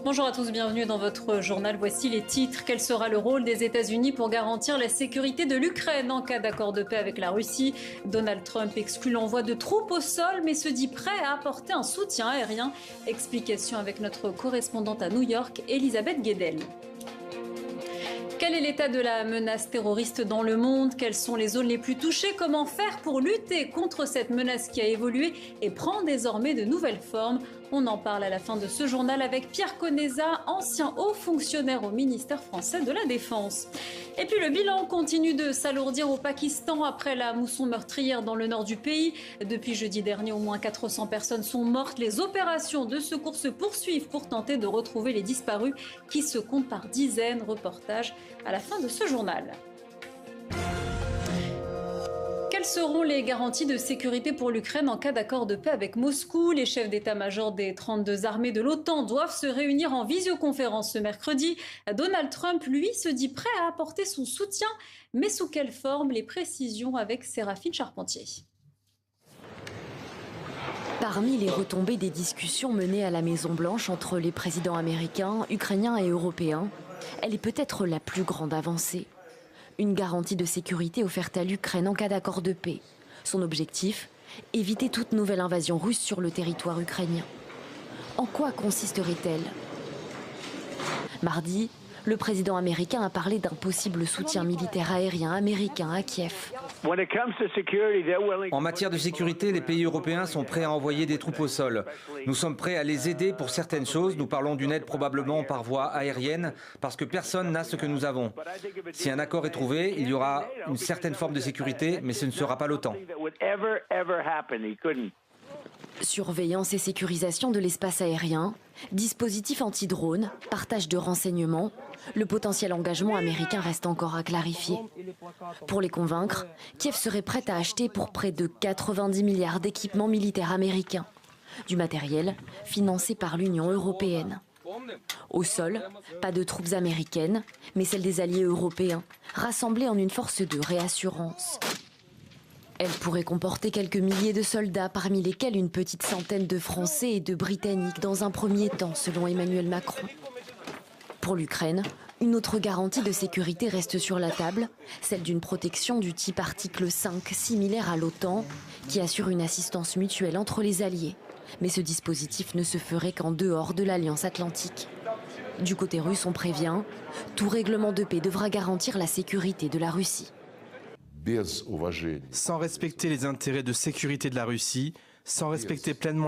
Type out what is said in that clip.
Bonjour à tous, bienvenue dans votre journal. Voici les titres. Quel sera le rôle des États-Unis pour garantir la sécurité de l'Ukraine en cas d'accord de paix avec la Russie? Donald Trump exclut l'envoi de troupes au sol mais se dit prêt à apporter un soutien aérien. Explication avec notre correspondante à New York, Elisabeth Guedel. Quel est l'état de la menace terroriste dans le monde? Quelles sont les zones les plus touchées? Comment faire pour lutter contre cette menace qui a évolué et prend désormais de nouvelles formes? On en parle à la fin de ce journal avec Pierre Conesa, ancien haut fonctionnaire au ministère français de la Défense. Et puis le bilan continue de s'alourdir au Pakistan après la mousson meurtrière dans le nord du pays. Depuis jeudi dernier, au moins 400 personnes sont mortes. Les opérations de secours se poursuivent pour tenter de retrouver les disparus qui se comptent par dizaines. Reportage à la fin de ce journal. Quelles seront les garanties de sécurité pour l'Ukraine en cas d'accord de paix avec Moscou? Les chefs d'état-major des 32 armées de l'OTAN doivent se réunir en visioconférence ce mercredi. Donald Trump, lui, se dit prêt à apporter son soutien. Mais sous quelle forme? Les précisions avec Séraphine Charpentier. Parmi les retombées des discussions menées à la Maison-Blanche entre les présidents américains, ukrainiens et européens, elle est peut-être la plus grande avancée. Une garantie de sécurité offerte à l'Ukraine en cas d'accord de paix. Son objectif, éviter toute nouvelle invasion russe sur le territoire ukrainien. En quoi consisterait-elle? Mardi, le président américain a parlé d'un possible soutien militaire aérien américain à Kiev. En matière de sécurité, les pays européens sont prêts à envoyer des troupes au sol. Nous sommes prêts à les aider pour certaines choses. Nous parlons d'une aide probablement par voie aérienne, parce que personne n'a ce que nous avons. Si un accord est trouvé, il y aura une certaine forme de sécurité, mais ce ne sera pas l'OTAN. Surveillance et sécurisation de l'espace aérien, dispositifs anti-drones, partage de renseignements, le potentiel engagement américain reste encore à clarifier. Pour les convaincre, Kiev serait prête à acheter pour près de 90 milliards d'équipements militaires américains, du matériel financé par l'Union européenne. Au sol, pas de troupes américaines, mais celles des alliés européens, rassemblées en une force de réassurance. Elle pourrait comporter quelques milliers de soldats, parmi lesquels une petite centaine de Français et de Britanniques dans un premier temps, selon Emmanuel Macron. Pour l'Ukraine, une autre garantie de sécurité reste sur la table, celle d'une protection du type article 5, similaire à l'OTAN, qui assure une assistance mutuelle entre les alliés. Mais ce dispositif ne se ferait qu'en dehors de l'Alliance Atlantique. Du côté russe, on prévient, tout règlement de paix devra garantir la sécurité de la Russie. Sans respecter les intérêts de sécurité de la Russie, sans respecter pleinement